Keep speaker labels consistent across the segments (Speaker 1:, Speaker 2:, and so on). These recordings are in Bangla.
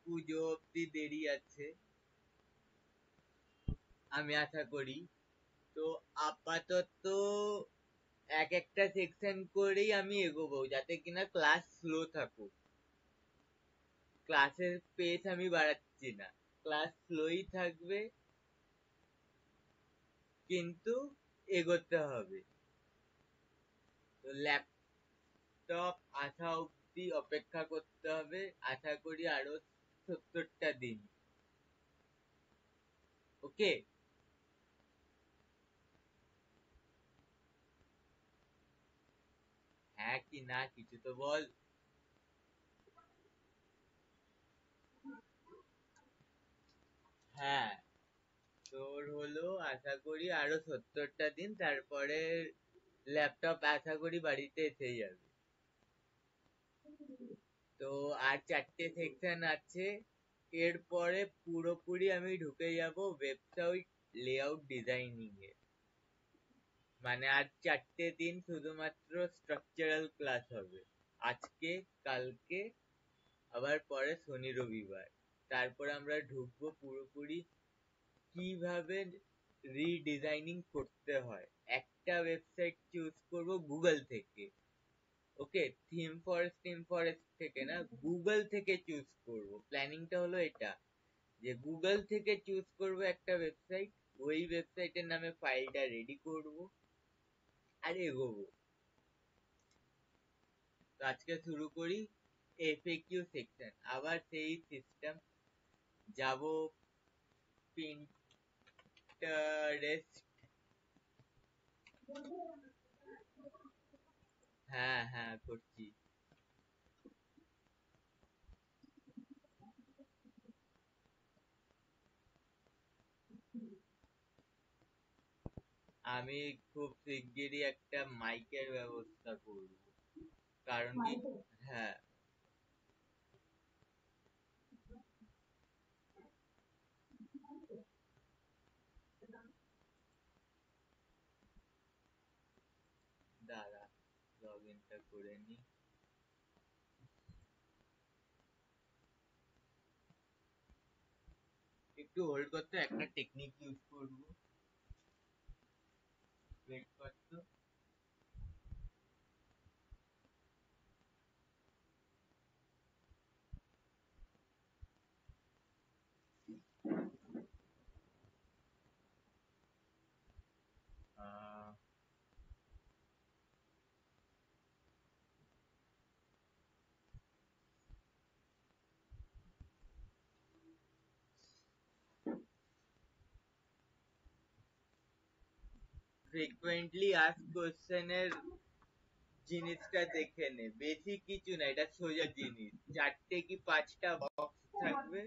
Speaker 1: পুজো অব্দি দেরি আছে আমি আশা করি। তো আপাতত এক একটা সেকশন করেই আমি এগোবো যাতে কিনা ক্লাস স্লো থাকুক। ক্লাসের পেস আমি বাড়াচ্ছি না, ক্লাস স্লোই থাকবে কিন্তু এগোতে হবে। তো ল্যাপটপ আসা অব্দি অপেক্ষা করতে হবে, আশা করি আরো 70টা দিন। ওকে, হ্যাঁ কি না কিছু তো বল। হ্যাঁ, তোর হলো আশা করি আরো 70টা দিন, তারপরে ল্যাপটপ আশা করি বাড়িতে এসে যাবে। তো আর 4টে সেকশন আছে, এরপরে পুরোপুরি আমি ঢুকে যাব ওয়েবসাইট লেআউট ডিজাইনিং এ। মানে আর 4টে দিন শুধুমাত্র স্ট্রাকচারাল ক্লাস হবে, আজকে কালকে আবার পরে শনি রবিবার। তারপর আমরা ঢুকবো পুরোপুরি কিভাবে রিডিজাইনিং করতে হয়। একটা ওয়েবসাইট চুজ করব গুগল থেকে। ওকে, থিম ফরেস্ট থেকে না, গুগল থেকে চুজ করব। প্ল্যানিংটা হলো এটা যে গুগল থেকে চুজ করব একটা ওয়েবসাইট, ওই ওয়েবসাইটের নামে ফাইলটা রেডি করব আর এগোবো। তো আজকে শুরু করি এফএকিউ সেকশন। আবার সেই সিস্টেম, যাব পিন্টারেস্ট। হ্যাঁ হ্যাঁ করছি। আমি খুব শিগগিরই একটা মাইকের ব্যবস্থা করব। কারণ কি, হ্যাঁ দাঁড়া, লগ ইনটা করে নি। একটু হোল্ড করতে, একটা টেকনিক ইউজ করব। ওয়েট করতো। ফ্রিকুয়েন্টলি আস্ক কোশ্চেনের জিনিসটা দেখে নে, বেশি কিছু না, এটা সোজা জিনিস। 4টে কি 5টা বক্স থাকবে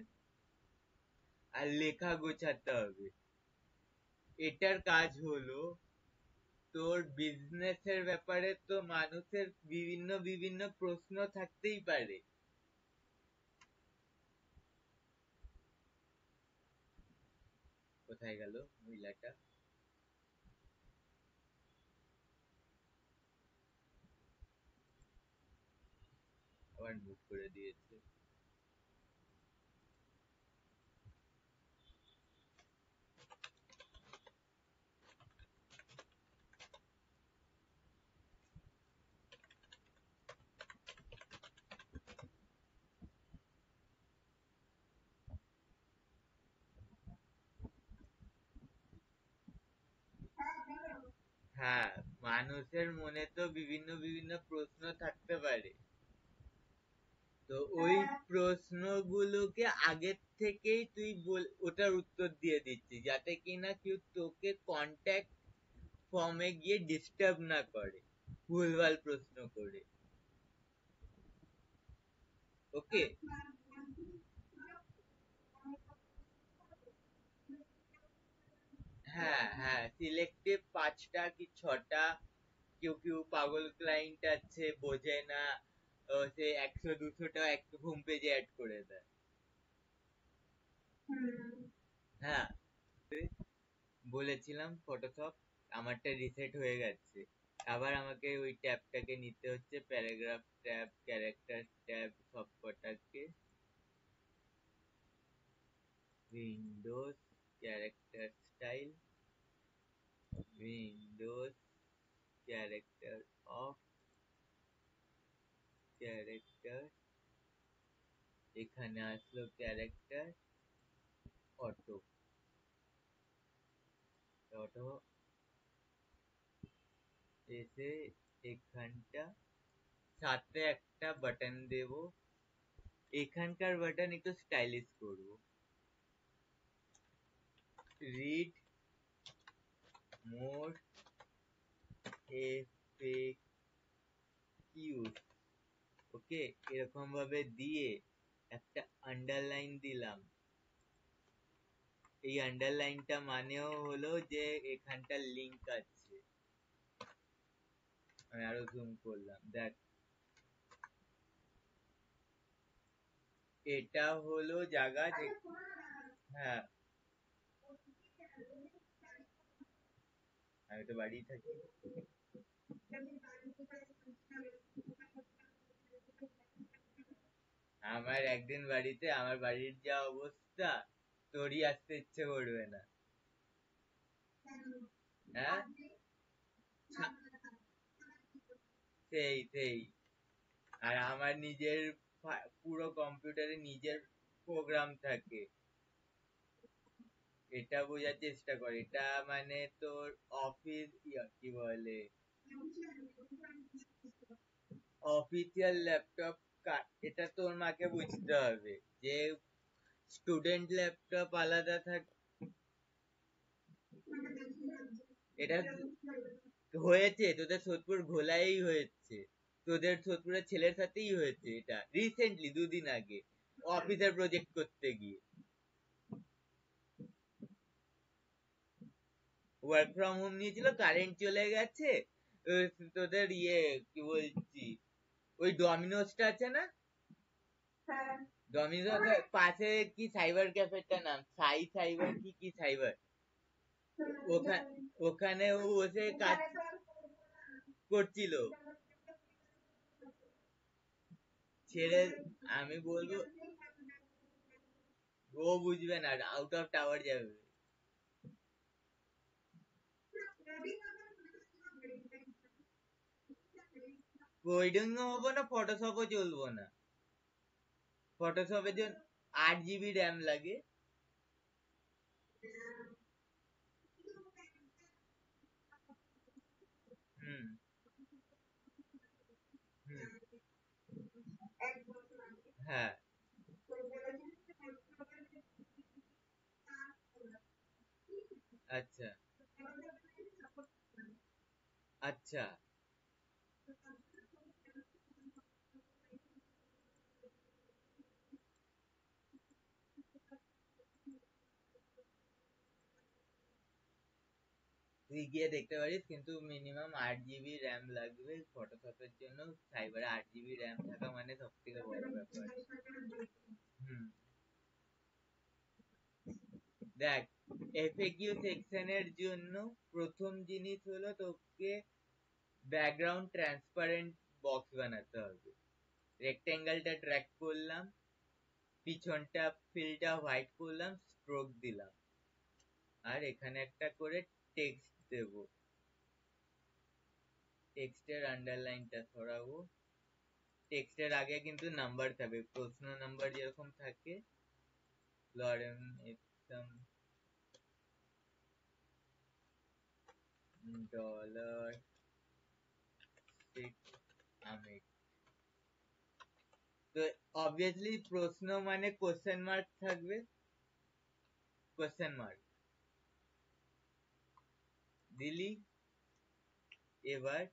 Speaker 1: আর লেখা গোছাতে হবে। এটার কাজ হলো, তোর বিজনেসের ব্যাপারে তো মানুষের বিভিন্ন বিভিন্ন প্রশ্ন থাকতেই পারে। কোথায় গেল মহিলাটা? আবার মুভ করে দিয়েছে। হ্যাঁ, মানুষের মনে তো বিভিন্ন বিভিন্ন প্রশ্ন থাকতে পারে। তো ওই প্রশ্নগুলোকে আগের থেকেই তুই ওটার উত্তর দিয়ে দিচ্ছিস, যাতে কিনা কেউ তোকে কন্ট্যাক্ট ফর্মে গিয়ে ডিস্টার্ব না করে ভুলভাল প্রশ্ন করে। ওকে, হ্যাঁ হ্যাঁ, সিলেক্টিভ 5টা কি 6টা। কেউ কেউ পাগল ক্লায়েন্ট আছে, বোঝে না, সে 100-200 এক হোম পেজে অ্যাড করে দেয়। হ্যাঁ, বলেছিলাম ফটোশপ আমারটা রিসেট হয়ে গেছে। আবার আমাকে ওই ট্যাবটাকে নিতে হচ্ছে, প্যারাগ্রাফ ট্যাব, ক্যারেক্টার ট্যাব, সব কটাকে। Windows character style, Windows character off, character, এখানে আসলো ক্যারেক্টার অটো, অটো এসে এখানটা সাথে একটা বাটন দেব, এখানকার বাটন একটু স্টাইলিশ করব, রিড মোর এফএকিউস, ওকে, এরকম ভাবে দিয়ে একটা আন্ডারলাইন দিলাম। এই আন্ডারলাইনটা মানেও হলো যে এখানটা লিংক আছে। আমি আরো জুম করলাম, দেখ এটা হলো জায়গা যে, হ্যাঁ আমি তো বাড়ি থাকি। আমার একদিন বাড়িতে, আমার বাড়ির যা অবস্থা, তোরই আসতে ইচ্ছে করবে না। হ্যাঁ সেই সেই, আর আমার নিজের পুরো কম্পিউটারে নিজের প্রোগ্রাম থাকে, এটা বোঝার চেষ্টা কর। এটা মানে তোর অফিস, কি বলে, অফিসিয়াল ল্যাপটপ। এটা তোর মাকে বুঝতে হবে যে স্টুডেন্ট ল্যাপটপ আলাদা থাকে। এটা হয়েছে তোদের সোদপুর ঘোলাই হয়েছে, তোদের সোদপুরের ছেলের সাথেই হয়েছে এটা রিসেন্টলি 2 দিন আগে অফিসের প্রজেক্ট করতে গিয়ে। ওয়ার্ক ফ্রম হোম নিয়েছিল, কারেন্ট চলে গেছে, তোদের কি বলছি, ওই ডমিনোসটা আছে না, ডমিনোস পাশে কি সাইবার ক্যাফেটা নাম, সাইবার কি সাইবার, ওখানে ও বসে কাজ করছিল। ছেড়ে, আমি বলবো ও বুঝবে না, আউট অফ টাওয়ার যাবে। কোডিং হবো না, ফটোশপও চলবো না। ফটোশপের জন্য 8 GB র্যাম লাগে। হুম হুম, হ্যাঁ আচ্ছা আচ্ছা। তুই গিয়ে দেখতে পারিস, কিন্তু মিনিমাম 8 GB র্যাম লাগবে ফটোশপের জন্য। সাইবারে 8 GB র্যাম থাকা মানে সব থেকে বড় ব্যাপার। হুম, দেখ এফএকিউ সেকশনের জন্য প্রথম জিনিস হলো তোকে ব্যাকগ্রাউন্ড ট্রান্সপারেন্ট বক্স বানাতে হবে। রেক্টেঙ্গেলটা ড্র্যাগ করলাম, পিছনটা ফিলটা হোয়াইট করলাম, স্ট্রোক দিলাম, আর এখানে একটা করে টেক্সট দেব, টেক্সটের আন্ডারলাইনটা সরাবো। টেক্সটের আগে কিন্তু নাম্বার থাকবে, প্রশ্ন নাম্বার যেরকম থাকে, লরেন এক্সাম ডলার সিক্স আমিট। তো অবভিয়াসলি প্রশ্ন মানে কোশ্চেন মার্ক থাকবে, কোশ্চেন মার্ক দিলি। এবার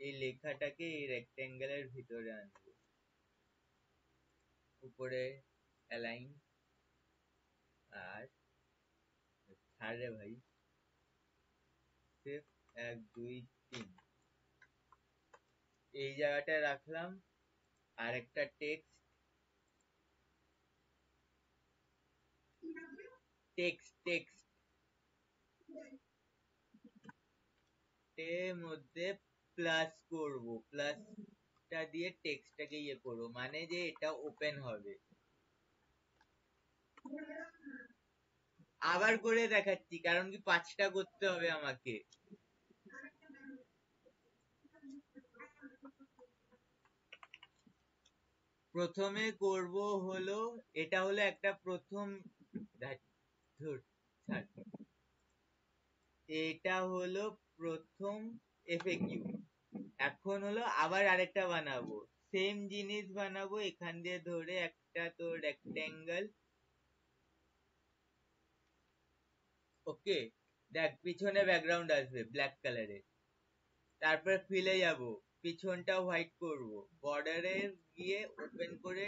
Speaker 1: এই লেখাটাকে এই রেক্টেঙ্গেলের ভিতরে আনবো, উপরে অ্যালাইন, আর ছাড় রে ভাই, সিফট 1 2 3 এই জায়গাটায় রাখলাম। আর একটা টেক্সট, টেক্সট এর মধ্যে প্লাস করব, প্লাসটা দিয়ে টেক্সটটাকে ইয়ে করবো, মানে যে এটা ওপেন হবে। আবার করে দেখাচ্ছি, কারণ কি 5টা করতে হবে আমাকে। প্রথমে করব হলো, এটা হলো একটা প্রথম, এটা হলো প্রথম এফএকিউ। এখন হলো আবার আরেকটা বানাবো, সেম জিনিস বানাবো, এখান দিয়ে ধরে একটা তো রেক্টেঙ্গেল। ওকে, দেখ পিছনে ব্যাকগ্রাউন্ড আসবে ব্ল্যাক কালারের, তারপর ফিলে যাব, পিছনটা হোয়াইট করব, বর্ডারে গিয়ে ওপেন করে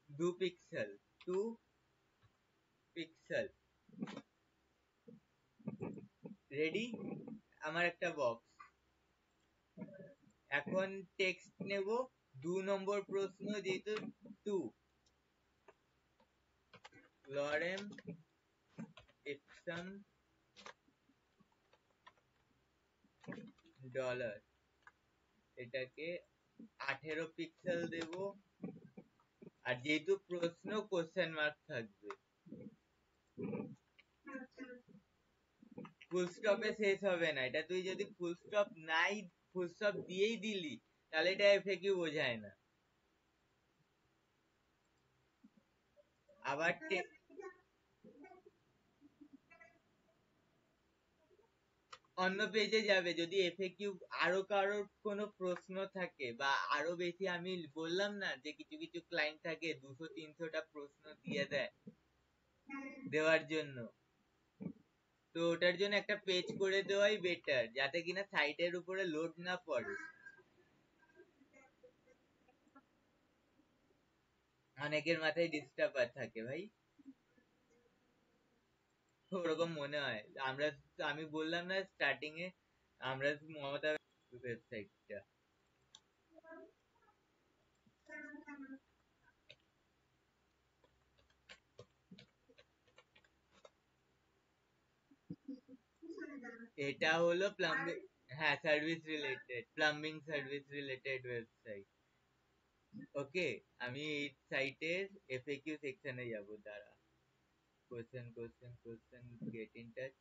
Speaker 1: 2 পিক্সেল, 2 পিক্সেল। রেডি? আমার একটা বক্স। এখন টেক্সট নেব, 2 নম্বর প্রশ্ন, যেহেতু 2, লরেম ইপসম ডলার, এটাকে 18 পিক্সেল দেব। আর যেহেতু প্রশ্ন, কোশ্চেন মার্ক থাকবে। ফুল স্টপে শেষ হবে না এটা, তুই যদি ফুল স্টপ নাই, ফুল স্টপ দিয়েই দিলি, তাহলে এটা এফএকিউ বোঝায় না। আবার অন্য পেজে যাবে, যদি এফএকিউ আরো কারোর কোনো প্রশ্ন থাকে, বা আরো বেশি, আমি বললাম না যে কিছু কিছু ক্লায়েন্ট থাকে 200-300টা প্রশ্ন দিয়ে দেয়, দেওয়ার জন্য, তো ওটার জন্য একটা পেজ করে দেওয়াই বেটার, যাতে কিনা সাইটের উপরে লোড না পড়ে। অনেকের মাথায় ডিস্টার্বার থাকে ভাই, ওরকম মনে হয়। আমি বললাম না স্টার্টিং এ, আমরা মমতা ওয়েবসাইটটা, এটা হলো প্লাম্বিং, হ্যাঁ service related, plumbing service related website. Okay, আমি এই সাইটের এফএকিউ সেকশনে যাব, দাঁড়া, question question question, get in touch.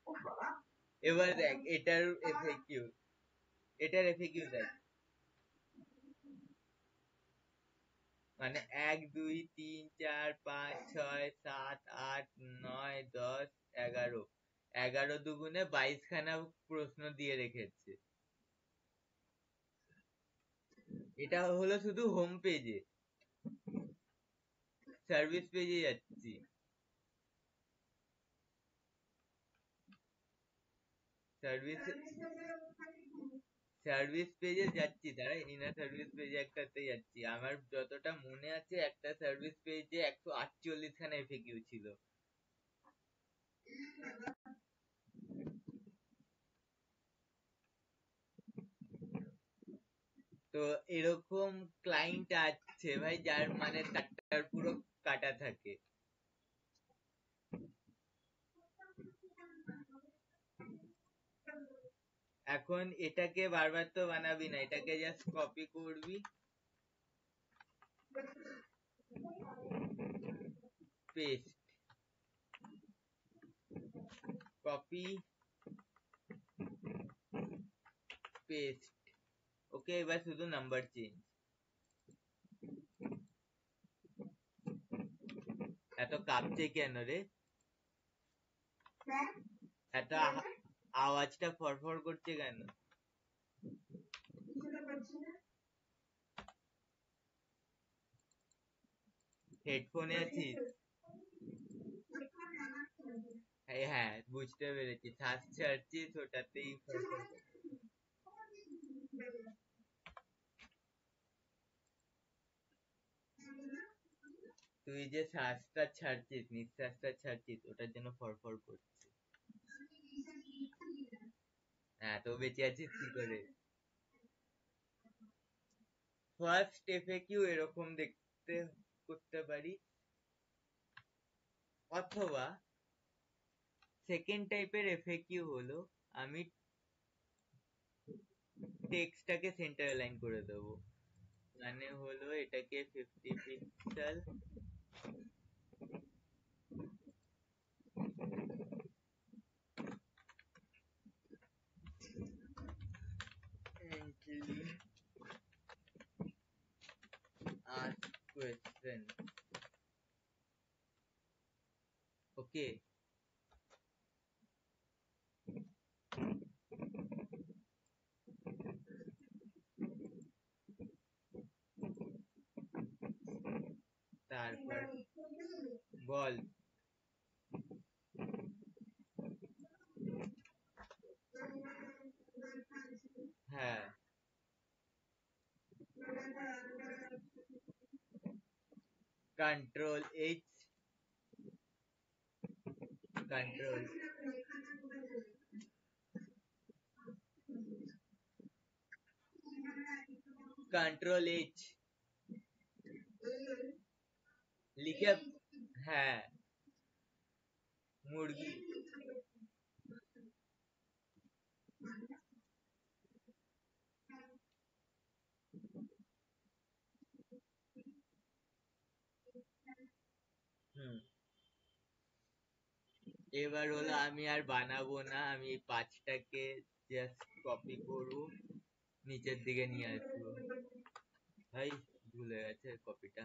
Speaker 1: এবার দেখ এটার এফএকিউ, এটার এফএকিউ দেখ, মানে 1 2 3 4 5 6 7 8 9 10 11, 11 দুগুণে 22 খানা প্রশ্ন দিয়ে রেখেছে। এটা হলো শুধু হোম পেজে, সার্ভিস পেজে যাচ্ছি, সার্ভিস সার্ভিস পেজে যাচ্ছি, দাঁড়া, ইনার সার্ভিস পেজে একটাতে যাচ্ছি। আমার যতটা মনে আছে, একটা সার্ভিস পেজে 148 খানা এফএকিউ ছিল। তো এরকম ক্লায়েন্ট আছে ভাই, যার মানে তার পুরো কাটা থাকে। এখন এটাকে বারবার তো বানাবি না, এটাকে জাস্ট কপি করবি, পেস্ট, কপি পেস্ট। ওকে, এবার শুধু নাম্বার চেঞ্জ। এত কাঁপছে কেন রে? এত আওয়াজটা ফরফর করছে কেন? হেডফোনে আছিস? হ্যাঁ বুঝতে পেরেছি, শ্বাস ছাড়ছিস, ওটাতেই ফরফর করছে। তুই যে শ্বাসটা ছাড়ছিস, নিঃশ্বাসটা ছাড়ছিস, ওটার জন্য ফরফর করছে। হ্যাঁ, তো বেঁচে আছিস কি করে? ফার্স্ট এফএকিউ এরকম দেখতে করতে পারি, অথবা সেকেন্ড টাইপের এফএকিউ হলো, আমি টেক্সটটাকে সেন্টার অ্যালাইন করে দেবো, মানে হলো এটাকে 50 পিক্সেল, reference. Okay. তারপর বল। হ্যাঁ, control H, control control H লিখে, হ্যাঁ, মুরগি। হুম, এবার হলো আমি আর বানাবো না, আমি এই 5টাকে জাস্ট কপি করবো, নিচের দিকে নিয়ে আসবো। ভাই ভুলে গেছে কপিটা।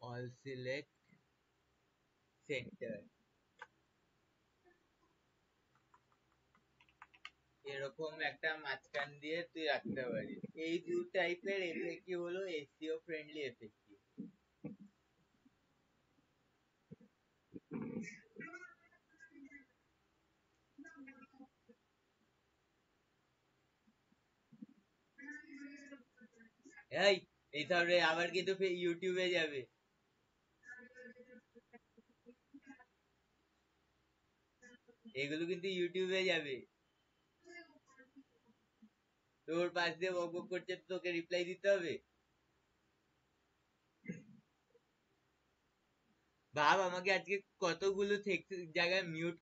Speaker 1: অল সিলেক্ট সেন্টার, এরকম একটা মাঝখান দিয়ে তুই রাখতে পারিস। এই দু টাইপের এফএকিউ হলো এসইও ফ্রেন্ডলি এফএকিউ। এই তাহলে আবার কিন্তু ইউটিউবে যাবে, এগুলো কিন্তু ইউটিউবে যাবে। তোর পাশ দিয়ে বক বক করছে, তোকে রিপ্লাই দিতে হবে। ভাব আমাকে আজকে কতগুলো জায়গায় মিউট